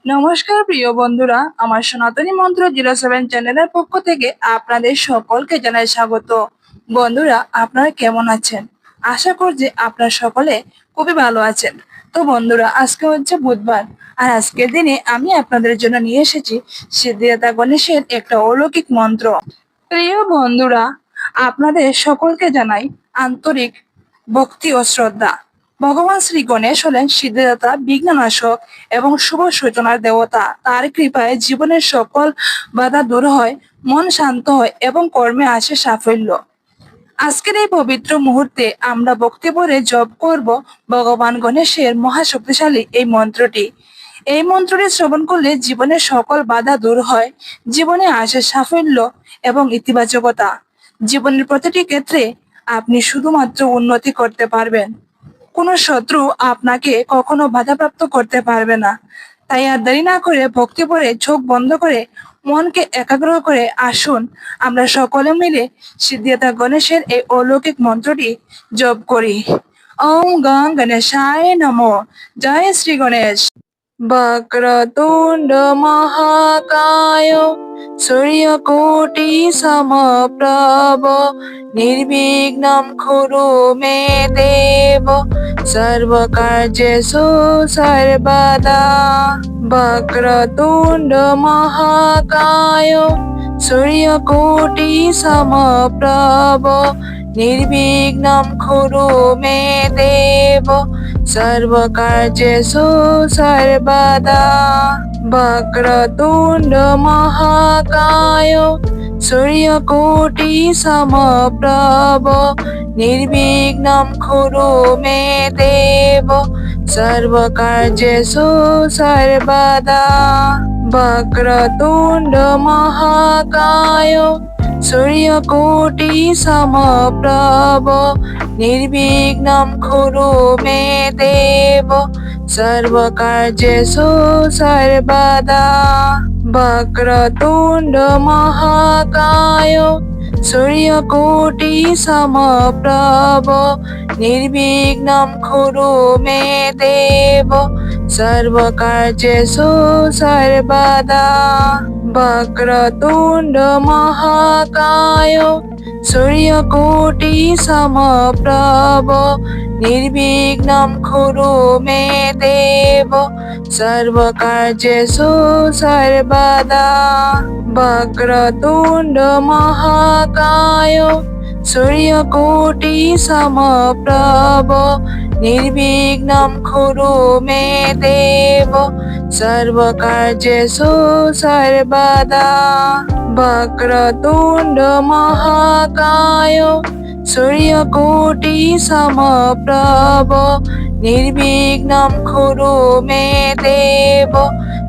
নমস্কার প্রিয় বন্ধুরা, আমার সনাতনী মন্ত্র 07 চ্যানেলের পক্ষ থেকে আপনাদের সকলকে জানাই স্বাগত। বন্ধুরা, আপনারা কেমন আছেন? আশা করছি আপনারা সকলে খুবই ভালো আছেন। তো বন্ধুরা, আজকে হচ্ছে বুধবার, আর আজকের দিনে আমি আপনাদের জন্য নিয়ে এসেছি সিদ্ধিদাতা গণেশের একটা অলৌকিক মন্ত্র। প্রিয় বন্ধুরা, আপনাদের সকলকে জানাই আন্তরিক ভক্তি ও শ্রদ্ধা। ভগবান শ্রী গণেশ হলেন সিদ্ধিদাতা, বিঘ্ননাশক এবং শুভ সূচনার দেবতা। তার কৃপায় জীবনের সকল বাধা দূর হয়, মন শান্ত হয় এবং কর্মে আসে সাফল্য। আজকের এই পবিত্র মুহূর্তে আমরা ভক্তি ভরে জপ করব ভগবান গণেশের মহাশক্তিশালী এই মন্ত্রটি। এই মন্ত্রটি শ্রবণ করলে জীবনের সকল বাধা দূর হয়, জীবনে আসে সাফল্য এবং ইতিবাচকতা। জীবনের প্রতিটি ক্ষেত্রে আপনি শুধুমাত্র উন্নতি করতে পারবেন, কোনো শত্রু আপনাকে কখনো বাধাপ্রাপ্ত করতে পারবে না। তাই আর দেরি না করে ভক্তি ভরে চোখ বন্ধ করে মনকে একাগ্র করে আসুন আমরা সকলে মিলে সিদ্ধিদাতা গণেশের এই অলৌকিক মন্ত্রটি জপ করি। ওম গং গণেশায় নমঃ। জয় শ্রী গণেশ। বক্রতুণ্ড মহাকায় সূর্যকোটি সমপ্রভ নির্বিঘ্নম কুরু মে দেব সর্বকার্যেষু সর্বদা। বক্রতুণ্ড মহাকায় সূর্যকোটি সমপ্রভ নির্বিঘ্নম কুরু মে দেব সর্বকার্যেষু সর্বদা। বক্রতুণ্ড মহাকায় সূর্যকোটি সমপ্রভ নির্বিঘ্নম কুরু মে দেব সর্বকার্যেষু সর্বদা। বক্রতুণ্ড মহাকায় সূর্যকোটি সমপ্রভ নির্বিঘ্নম কুরু মে দেব সর্বকার্যেষু সর্বদা। বক্রতুণ্ড মহাকায় সূর্যকোটি সমপ্রভ নির্বিঘ্নম কুরু মে দেব সর্বকার্যেষু সর্বদা। বক্রতুণ্ড মহাকায় সূর্যকোটি সমপ্রভ নির্বিঘ্নম কুরু মে দেব সর্বকার্যেষু সর্বদা। বক্রতুণ্ড মহাকায় সূর্যকোটি সমপ্রভ নির্বিঘ্নম কুরু মে দেব সর্বকার্যেষু সর্বদা। বক্রতুণ্ড মহাকায় সূর্যকোটি সমপ্রভ নির্বিঘ্নম কুরু মে দেব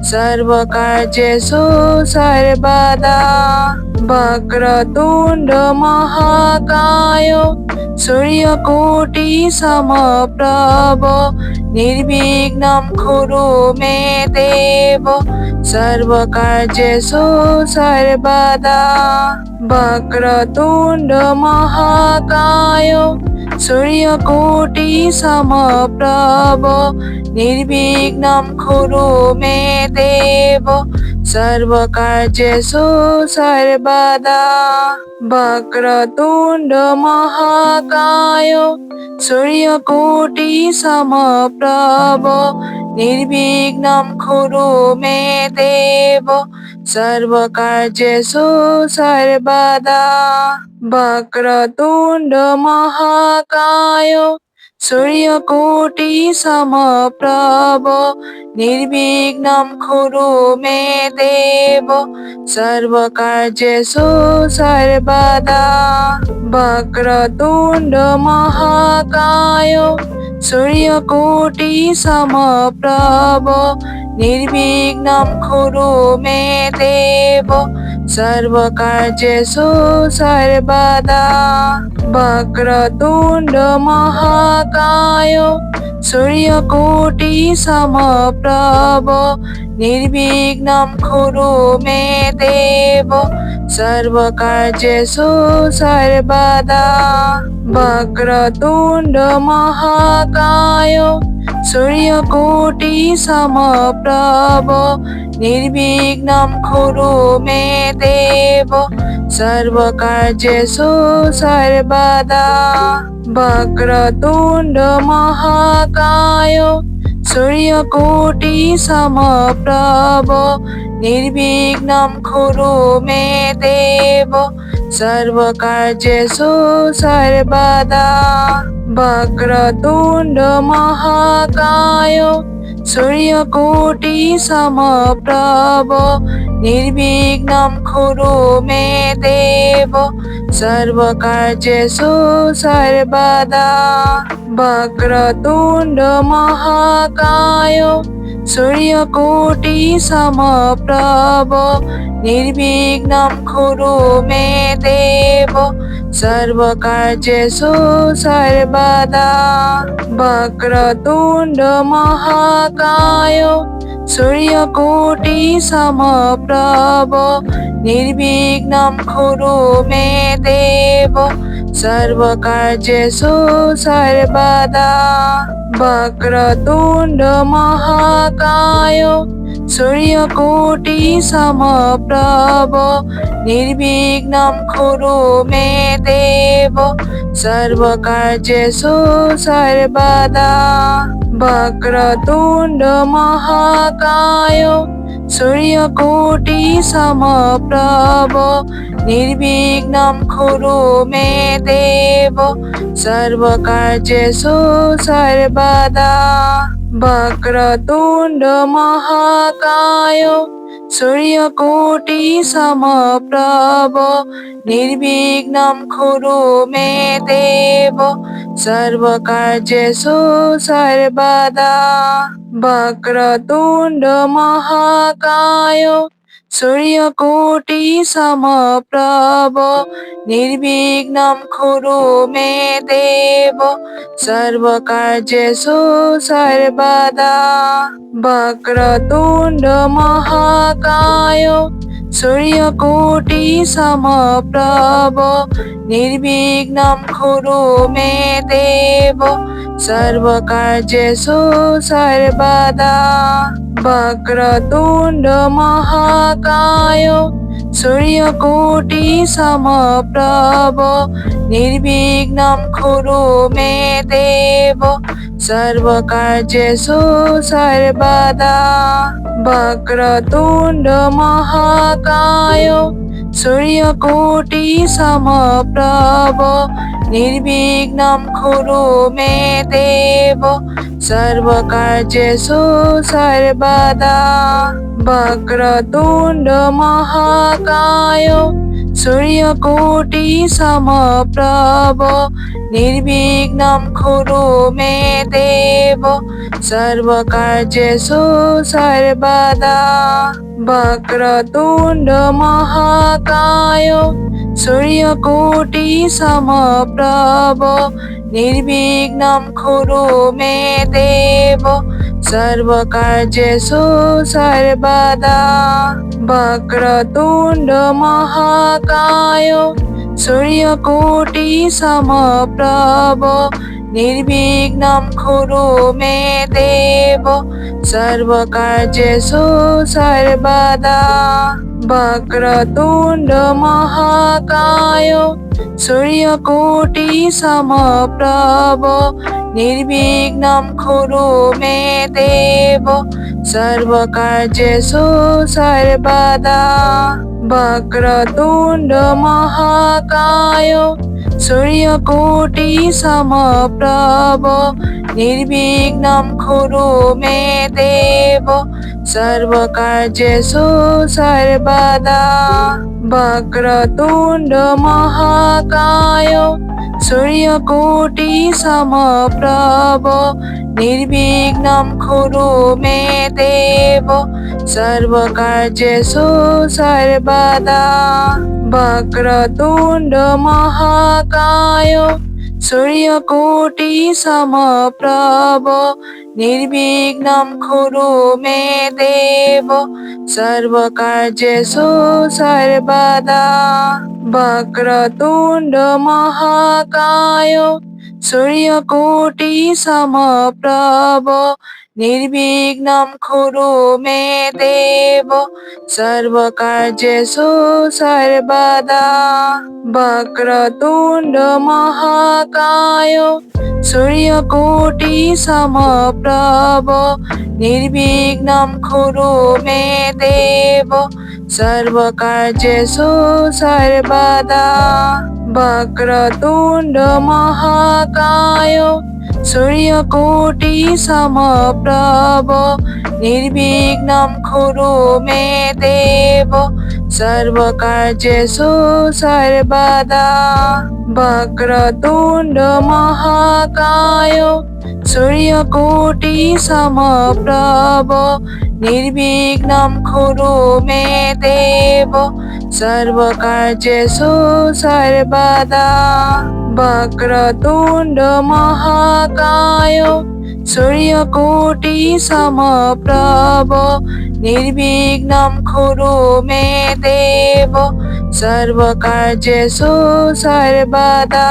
সর্বকার্যেষু সর্বদা। বক্রতুণ্ড মহাকায় সূর্যকোটি সমপ্রভ নির্বিঘ্নম কুরু মে দেব সর্বকার্যেষু সর্বদা। বক্রতুণ্ড মহাকায় সূর্যকোটি সমপ্রভ নির্বিঘ্নম কুরু মে দেব সর্বকার্যেষু সর্বদা। বক্রতুণ্ড মহাকায় সূর্যকোটি সমপ্রভ নির্বিঘ্নম কুরু মে দেব সর্বকার্যেষু সর্বদা। বক্রতুণ্ড মহাকায় সূর্যকোটি সমপ্রভ নির্বিঘ্নম কুরু মে দেব সর্বকার্যেষু সর্বদা। বক্রতুণ্ড মহাকায় সূর্যকোটি সমপ্রভ নির্বিঘ্নম কুরু মে দেব সর্বকার্যেষু সর্বদা। বক্রতুণ্ড মহাকায় সূর্যকোটি সমপ্রভ নির্বিঘ্নম কুরু মে দেব সর্বকার্যেষু সর্বদা। বক্রতুণ্ড মহাকায় सूर्यकोटि समप्रभ निर्विघ्नं कुरु मे देव सर्वकार्येषु सर्वदा वक्रतुण्ड महाकाय सूर्यकोटि समप्रभ निर्विघ्नं कुरु मे देव सर्वकार्येषु सर्वदा वक्रतुण्ड महाकाय सूर्यकोटि समप्रभ निर्विघ्नं कुरु मे देव सर्वकार्येषु सर्वदा वक्रतुण्ड महाकाय सूर्यकोटि समप्रभ निर्विघ्नं कुरु मे देव सर्वकार्येषु सर्वदा वक्रतुण्ड महाकाय सूर्यकोटि समप्रभ निर्विघ्नं कुरु मे देव सर्वकार्येषु सर्वदा वक्रतुण्ड महाकाय सूर्यकोटि समप्रभ निर्विघ्नं कुरु मे देव सर्वकार्येषु सर्वदा वक्रतुण्ड महाकाय सूर्यकोटि समप्रभ निर्विघ्नं कुरु मे देव सर्वकार्येषु सर्वदा वक्रतुण्ड महाकाय सूर्यकोटि समप्रभ निर्विघ्नं कुरु मे देव सर्वकार्येषु सर्वदा वक्रतुण्ड महाकाय सूर्यकोटि समप्रभ निर्विघ्नं कुरु मे देव सर्वकार्येषु सर्वदा वक्रतुण्ड महाकाय सूर्यकोटि समप्रभ निर्विघ्नं कुरु मे देव सर्वकार्येषु सर्वदा वक्रतुण्ड महाकाय सूर्यकोटि समप्रभ निर्विघ्नं कुरु मे देव सर्वकार्येषु सर्वदा वक्रतुण्ड महाकाय सूर्यकोटि समप्रभ निर्विघ्नं कुरु मे देव सर्वकार्येषु सर्वदा वक्रतुण्ड महाकाय सूर्यकोटि समप्रभ निर्विघ्नं कुरु मे देव सर्वकार्येषु सर्वदा वक्रतुण्ड महाकाय सूर्यकोटि समप्रभ निर्विघ्नं कुरु मे देव सर्वकार्येषु सर्वदा वक्रतुण्ड महाकाय सूर्यकोटि समप्रभ निर्विघ्नं कुरु मे देव सर्वकार्येषु सर्वदा वक्रतुण्ड महाकाय सूर्यकोटि समप्रभ निर्विघ्नं कुरु मे देव सर्वकार्येषु सर्वदा वक्रतुण्ड महाकाय सूर्यकोटि समप्रभ निर्विघ्नं कुरु मे देव सर्वकार्येषु सर्वदा वक्रतुण्ड महाकाय सूर्यकोटि समप्रभ निर्विघ्नं कुरु मे देव सर्वकार्येषु सर्वदा वक्रतुण्ड महाकाय सूर्यकोटि समप्रभ निर्विघ्नं कुरु मे देव सर्वकार्येषु सर्वदा वक्रतुण्ड महाकाय सूर्यकोटि समप्रभ निर्विघ्नं कुरु मे देव सर्वकार्येषु सर्वदा वक्रतुण्ड महाकाय सूर्यकोटि समप्रभ निर्विघ्नं कुरु मे देव सर्वकार्येषु सर्वदा वक्रतुण्ड महाकाय सूर्यकोटि समप्रभ निर्विघ्नं कुरु मे देव सर्वकार्येषु सर्वदा वक्रतुण्ड महाकाय सूर्यकोटि समप्रभ निर्विघ्नं कुरु मे देव सर्वकार्येषु सर्वदा वक्रतुण्ड महाकाय सूर्यकोटि समप्रभ निर्विघ्नं कुरु मे देव सर्वकार्येषु सर्वदा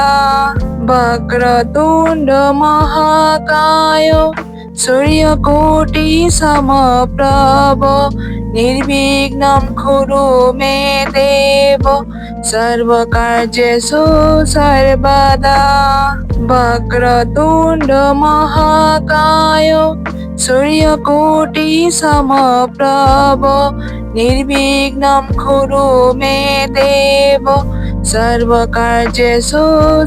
वक्रतुण्ड महाकाय सूर्यकोटि समप्रभ निर्विघ्नं कुरु मे देव सर्वकार्येषु सर्वदा वक्रतुण्ड महाकाय सूर्यकोटि समप्रभ निर्विघ्नं कुरु मे देव सर्वकार्येषु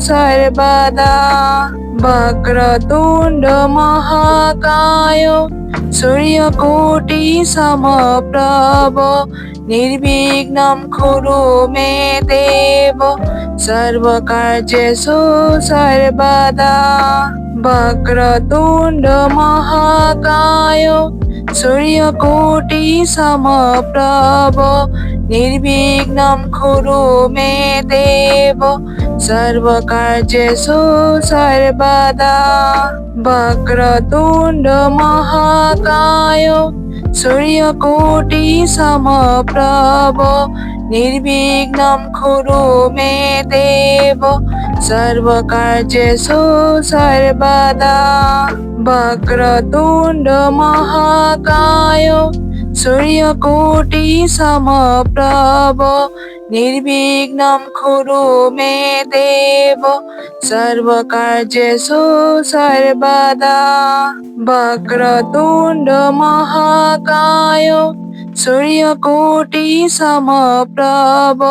सर्वदा वक्रतुण्ड महाकाय सूर्यकोटि समप्रभ निर्विघ्नं कुरु मे देव सर्वकार्येषु सर्वदा वक्रतुण्ड महाकाय सूर्यकोटि समप्रभ निर्विघ्नं कुरु मे देव सर्वकार्येषु सर्वदा वक्रतुण्ड महाकाय सूर्यकोटि समप्रभ निर्विघ्नं कुरु मे देव सर्वकार्येषु सर्वदा वक्रतुण्ड महाकाय सूर्यकोटि समप्रभ निर्विघ्नं कुरु मे देव सर्वकार्येषु सर्वदा वक्रतुण्ड महाकाय सूर्यकोटि समप्रभ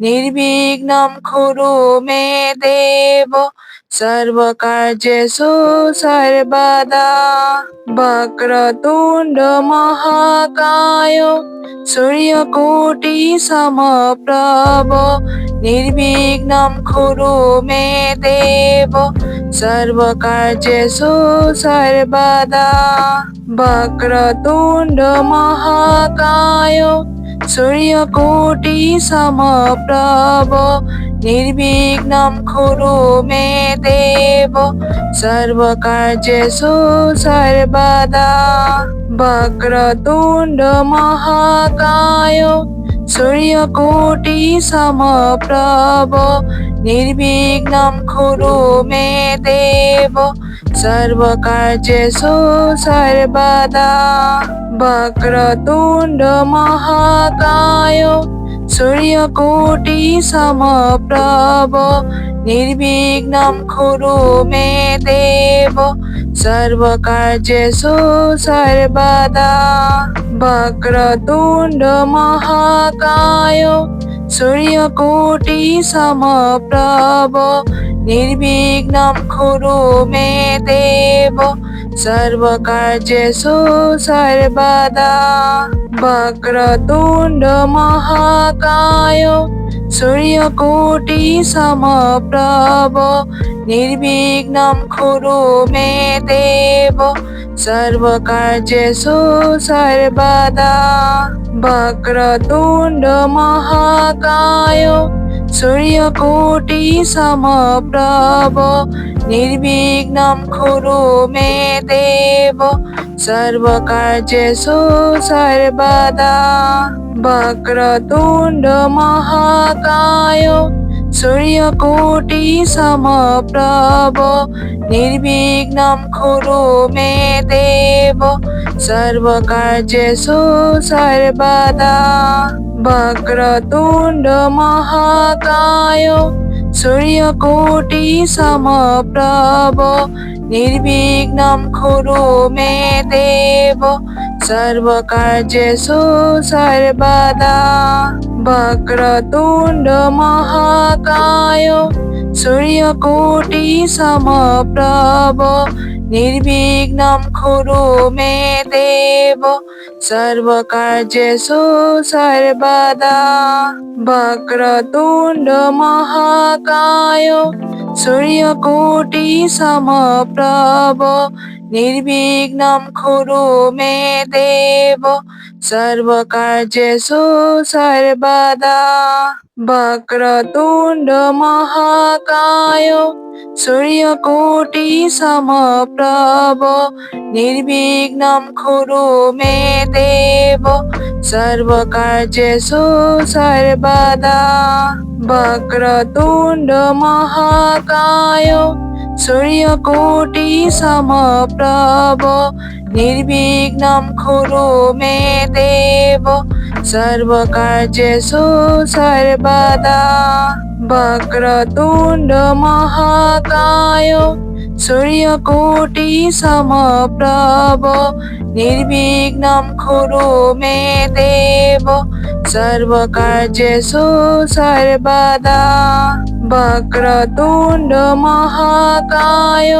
निर्विघ्नं कुरु मे देव सर्वकार्येषु सर्वदा वक्रतुण्ड महाकाय सूर्यकोटि समप्रभ निर्विघ्नं कुरु मे देव सर्वकार्येषु सर्वदा वक्रतुण्ड महाकाय सूर्यकोटि समप्रभ निर्विघ्नं कुरु मे देव सर्वकार्येषु सर्वदा वक्रतुण्ड महाकाय सूर्यकोटि समप्रभ निर्विघ्नं कुरु मे देव सर्वकार्येषु सर्वदा वक्रतुण्ड महाकाय सूर्यकोटि समप्रभ निर्विघ्नं कुरु मे देव सर्वकार्येषु सर्वदा वक्रतुण्ड महाकाय सूर्यकोटि समप्रभ निर्विघ्नं कुरु मे देव सर्वकार्येषु सर्वदा वक्रतुण्ड महाकाय सूर्यकोटि समप्रभ निर्विघ्नं कुरु मे देव सर्वकार्येषु सर्वदा वक्रतुण्ड महाकाय सूर्यकोटि समप्रभ निर्विघ्नं कुरु मे देव सर्वकार्येषु सर्वदा वक्रतुण्ड महाकाय सूर्यकोटि समप्रभ निर्विघ्नं कुरु मे देव सर्वकार्येषु सर्वदा वक्रतुण्ड महाकाय सूर्यकोटि समप्रभ निर्विघ्नं कुरु मे देव सर्वकार्येषु सर्वदा वक्रतुण्ड महाकाय सूर्यकोटि समप्रभ निर्विघ्नं कुरु मे देव सर्वकार्येषु सर्वदा वक्रतुण्ड महाकाय सूर्यकोटि समप्रभ निर्विघ्नं कुरु मे देव सर्वकार्येषु सर्वदा वक्रतुण्ड महाकाय सूर्यकोटि समप्रभ निर्विघ्नं कुरु मे देव सर्वकार्येषु सर्वदा वक्रतुण्ड महाकाय सूर्यकोटि समप्रभ निर्विघ्नं कुरु मे देव सर्वकार्येषु सर्वदा वक्रतुण्ड महाकाय सूर्यकोटि समप्रभ निर्विघ्नं कुरु मे देव सर्वकार्येषु सर्वदा वक्रतुण्ड महाकाय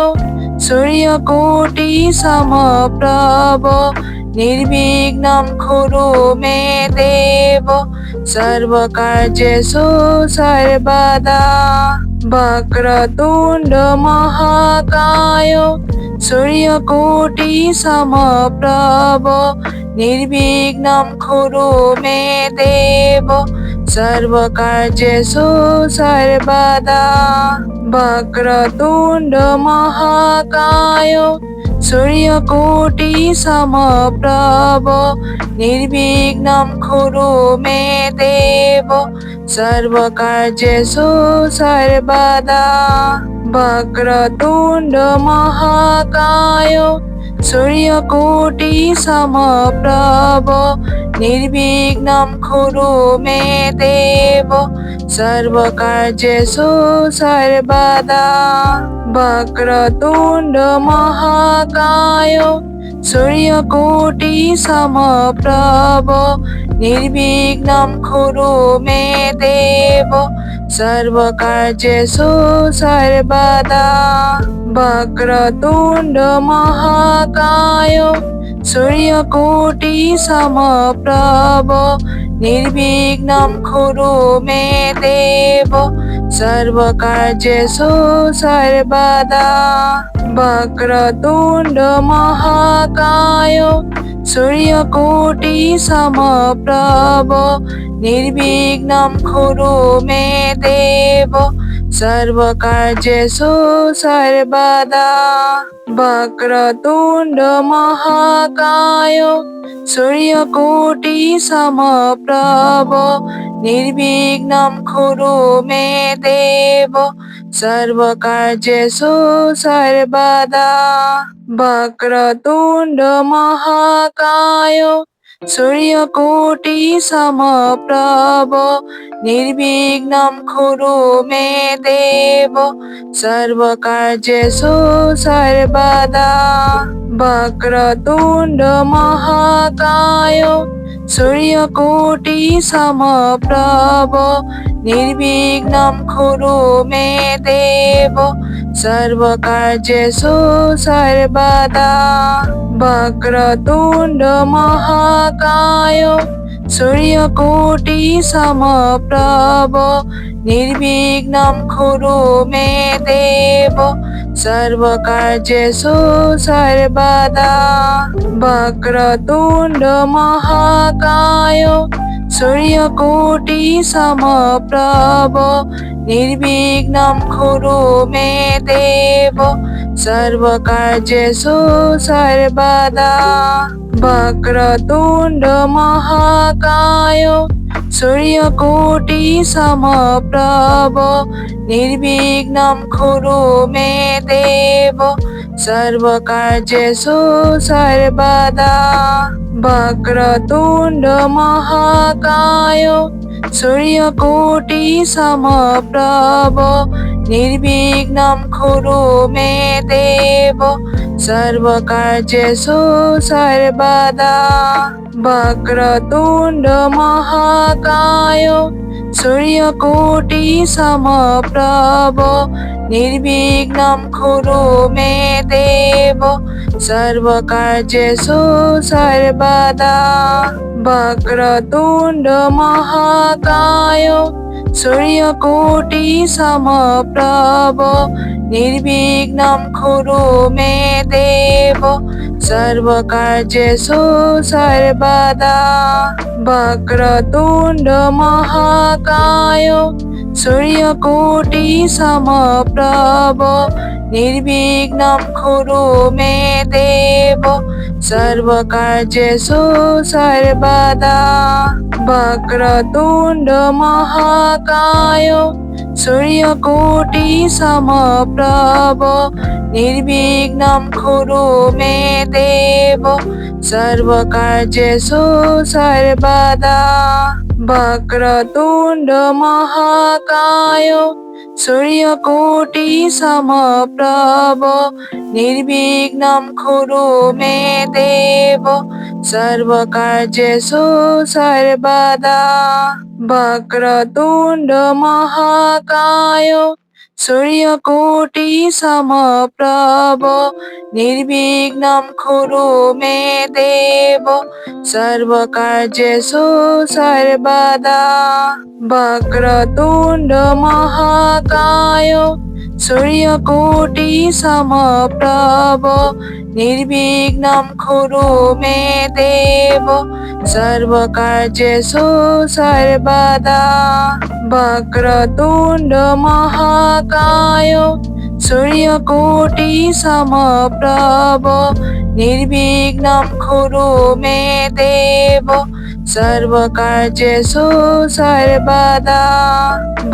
सूर्यकोटि समप्रभ निर्विघ्नं कुरु मे देव सर्वकार्येषु सर्वदा वक्रतुण्ड महाकाय सूर्यकोटि समप्रभ निर्विघ्नं कुरु मे देव सर्वकार्येषु सर्वदा वक्रतुण्ड महाकाय सूर्यकोटि समप्रभ निर्विघ्नं कुरु मे देव सर्वकार्येषु सर्वदा वक्रतुण्ड महाकाय सूर्यकोटि समप्रभ निर्विघ्नं कुरु मे देव सर्वकार्येषु सर्वदा वक्रतुण्ड महाकाय सूर्यकोटि समप्रभ निर्विघ्नं कुरु मे देव सर्वकार्येषु सर्वदा वक्रतुण्ड महाकाय सूर्यकोटि समप्रभ निर्विघ्नं कुरु मे देव सर्वकार्येषु सर्वदा वक्रतुण्ड महाकाय सूर्यकोटि समप्रभ निर्विघ्नं कुरु मे देव सर्वकार्येषु सर्वदा वक्रतुण्ड महाकाय सूर्यकोटि समप्रभ निर्विघ्नं कुरु मे देव सर्वकार्येषु सर्वदा वक्रतुण्ड महाकाय सूर्यकोटि समप्रभ निर्विघ्नं कुरु मे देव सर्वकार्येषु सर्वदा वक्रतुण्ड महाकाय सूर्यकोटि समप्रभ निर्विघ्नं कुरु मे देव सर्वकार्येषु सर्वदा वक्रतुण्ड महाकाय सूर्यकोटि समप्रभ निर्विघ्नं कुरु मे देव सर्वकार्येषु सर्वदा वक्रतुण्ड महाकाय सूर्यकोटि समप्रभ निर्विघ्नं कुरु मे देव सर्वकार्येषु सर्वदा वक्रतुण्ड महाकाय सूर्यकोटि समप्रभ निर्विघ्नं कुरु मे देव सर्वकार्येषु सर्वदा वक्रतुण्ड महाकाय सूर्यकोटि समप्रभ निर्विघ्नं कुरु मे देव सर्वकार्येषु सर्वदा वक्रतुण्ड महाकाय सूर्यकोटि समप्रभ निर्विघ्नं कुरु मे देव सर्वकार्येषु सर्वदा वक्रतुण्ड महाकाय सूर्यकोटि समप्रभ निर्विघ्नं कुरु मे देव सर्वकार्येषु सर्वदा वक्रतुण्ड महाकाय सूर्यकोटि समप्रभ निर्विघ्नं कुरु मे देव सर्वकार्येषु सर्वदा वक्रतुण्ड महाकाय सूर्यकोटि समप्रभ निर्विघ्नं कुरु मे देव सर्वकार्येषु सर्वदा वक्रतुण्ड महाकाय सूर्यकोटि समप्रभ निर्विघ्नं कुरु मे देव सर्वकार्येषु सर्वदा वक्रतुण्ड महाकाय सूर्यकोटि समप्रभ निर्विघ्नं कुरु मे देव सर्वकार्येषु सर्वदा वक्रतुण्ड महाकाय सूर्यकोटि समप्रभ निर्विघ्नं कुरु मे देव सर्वकार्येषु सर्वदा वक्रतुण्ड महाकाय सूर्यकोटि समप्रभ निर्विघ्नं कुरु मे देव सर्वकार्येषु सर्वदा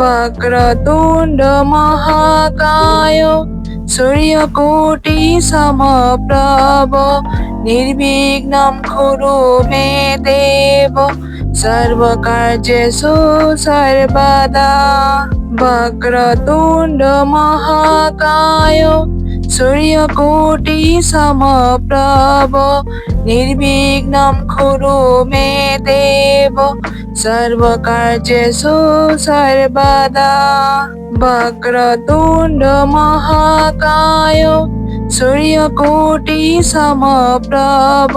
वक्रतुण्ड महाकाय सूर्यकोटि समप्रभ निर्विघ्नं कुरु मे देव सर्वकार्येषु सर्वदा वक्रतुण्ड महाकाय सूर्यकोटि समप्रभ निर्विघ्नं कुरु मे देव सर्वकार्येषु सर्वदा वक्रतुण्ड महाकाय सूर्यकोटि समप्रभ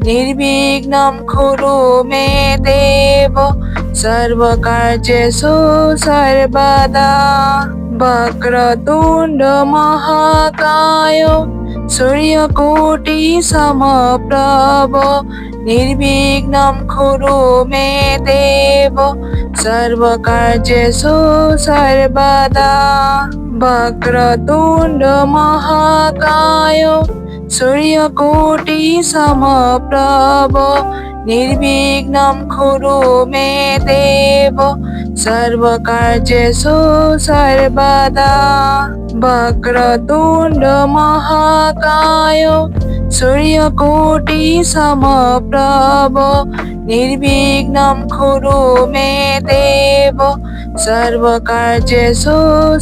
निर्विघ्नं कुरु मे देव सर्वकार्येषु सर्वदा वक्रतुण्ड महाकाय सूर्यकोटि समप्रभ निर्विघ्नं कुरु मे देव सर्वकार्येषु सर्वदा वक्रतुण्ड महाकाय सूर्यकोटि समप्रभ निर्विघ्नं कुरु मे देव सर्वकार्येषु सर्वदा वक्रतुण्ड महाकाय सूर्यकोटि समप्रभ निर्विघ्नं कुरु मे देव सर्वकार्येषु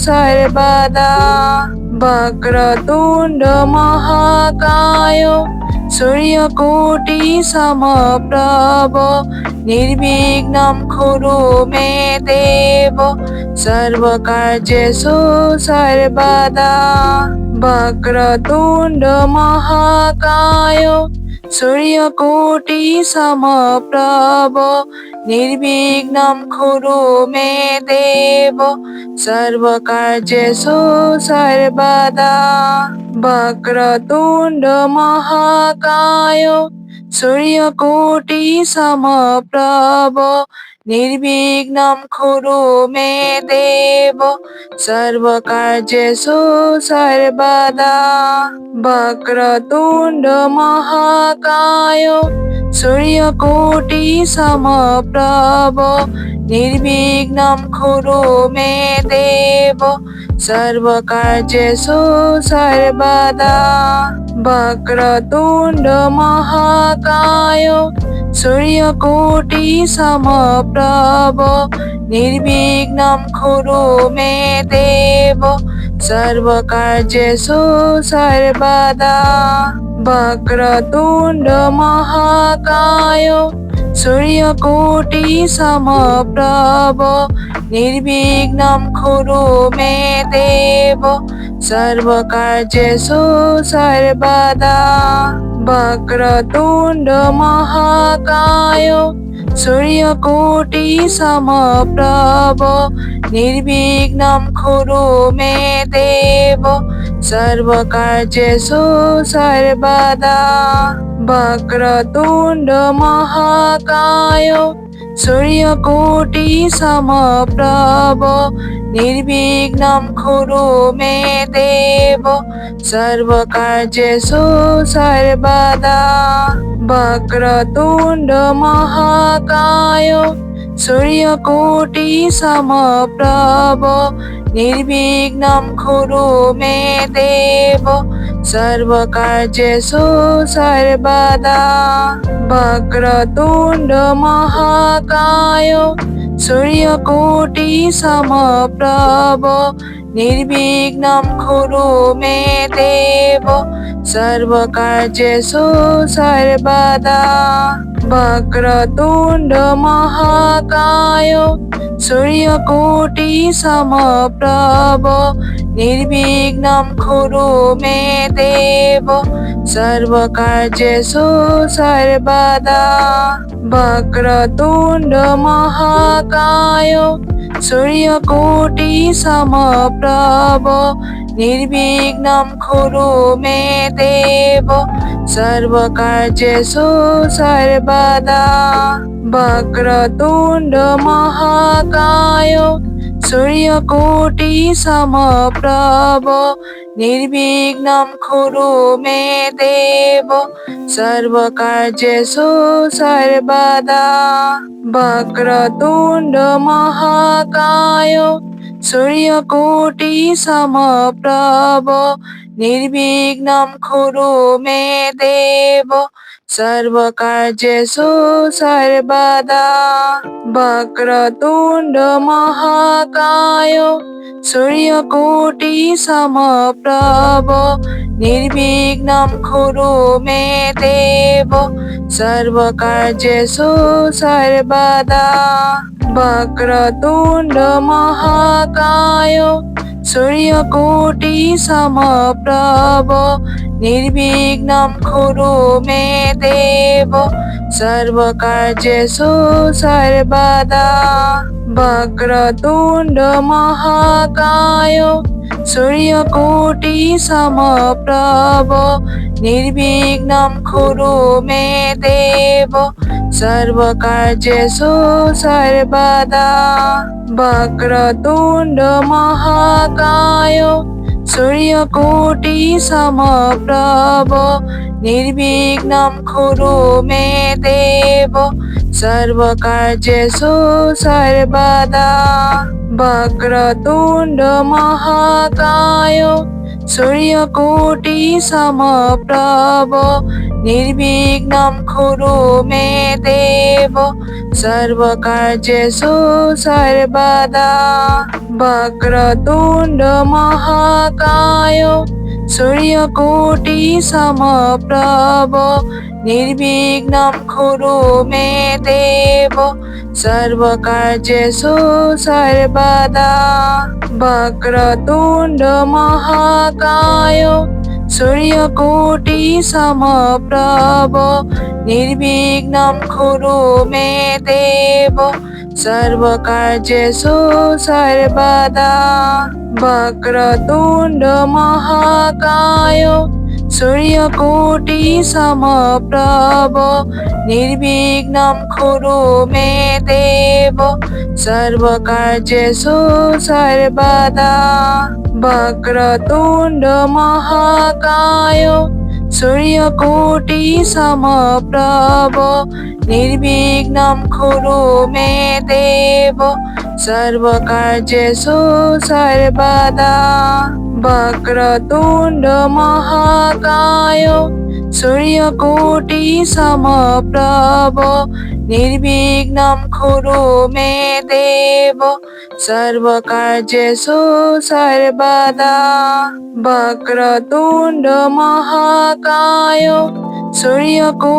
सर्वदा वक्रतुण्ड महाकाय सूर्यकोटि समप्रभ निर्विघ्नं कुरु मे देव सर्वकार्येषु सर्वदा वक्रतुण्ड महाकाय सूर्यकोटि समप्रभ निर्विघ्नं कुरु मे देव सर्वकार्येषु सर्वदा वक्रतुण्ड महाकाय सूर्यकोटि समप्रभ निर्विघ्नं कुरु मे देव सर्वकार्येषु सर्वदा। वक्रतुण्ड महाकाय सूर्यकोटि समप्रभ निर्विघ्नं कुरु मे देव सर्वकार्येषु सर्वदा। वक्रतुण्ड महाकाय सूर्यकोटि समप्रभ निर्विघ्नं कुरु मे देव सर्वकार्येषु सर्वदा। वक्रतुण्ड महाकाय सूर्यकोटि समप्रभ निर्विघ्नं कुरु मे देव सर्वकार्येषु सर्वदा। वक्रतुण्ड महाकाय सूर्यकोटि समप्रभ निर्विघ्नं कुरु मे देव सर्वकार्येषु सर्वदा। वक्रतुण्ड महाकाय सूर्यकोटि समप्रभ निर्विघ्नं कुरु मे देव सर्वकार्येषु सर्वदा। वक्रतुण्ड महाकाय सूर्यकोटि समप्रभ निर्विघ्नं कुरु मे देव सर्वकार्येषु सर्वदा। वक्रतुण्ड महाकाय सूर्यकोटि समप्रभ निर्विघ्नं कुरु मे देव सर्वकार्येषु सर्वदा। वक्रतुण्ड महाकाय सूर्यकोटि समप्रभ निर्विघ्नं कुरु मे देव सर्वकार्येषु सर्वदा। वक्रतुण्ड महाकाय सूर्यकोटि समप्रभ निर्विघ्नं कुरु मे देव सर्वकार्येषु सर्वदा। वक्रतुण्ड महाकाय सूर्यकोटि समप्रभ निर्विघ्नं कुरु मे देव सर्वकार्येषु सर्वदा। वक्रतुण्ड महाकाय सूर्यकोटि समप्रभ निर्विघ्नं कुरु मे देव सर्वकार्येषु सर्वदा। वक्रतुण्ड महाकाय सूर्यकोटि समप्रभ निर्विघ्नं कुरु मे देव सर्वकार्येषु सर्वदा। वक्रतुण्ड महाकाय सूर्यकोटि समप्रभ निर्विघ्नं कुरु मे देव सर्वकार्येषु सर्वदा। वक्रतुण्ड महाकाय सूर्यकोटि समप्रभ निर्विघ्नं कुरु मे देव सर्वकार्येषु सर्वदा। वक्रतुण्ड महाकाय सूर्यकोटि समप्रभ निर्विघ्नं कुरु मे देव सर्वकार्येषु सर्वदा। वक्रतुण्ड महाकाय सूर्यकोटि समप्रभ निर्विघ्नं कुरु मे देव सर्वकार्येषु सर्वदा। वक्रतुण्ड महाकाय सूर्यकोटि समप्रभ निर्विघ्नं कुरु मे देव सर्वकार्येषु सर्वदा। वक्रतुण्ड महाकाय सूर्यकोटि समप्रभ निर्विघ्नं कुरु मे देव सर्वकार्येषु सर्वदा। वक्रतुण्ड महाकाय सूर्यकोटि समप्रभ निर्विघ्नं कुरु मे देव सर्वकार्येषु सर्वदा वक्रतुण्ड महाकाय सूर्यकोटि समप्रभ निर्विघ्नं कुरु मे देव सर्वकार्येषु सर्वदा वक्रतुण्ड महाकाय सूर्यकोटि समप्रभ निर्विघ्नं कुरु मे देव सर्वकार्येषु सर्वदा वक्रतुण्ड महाकाय सूर्यकोटि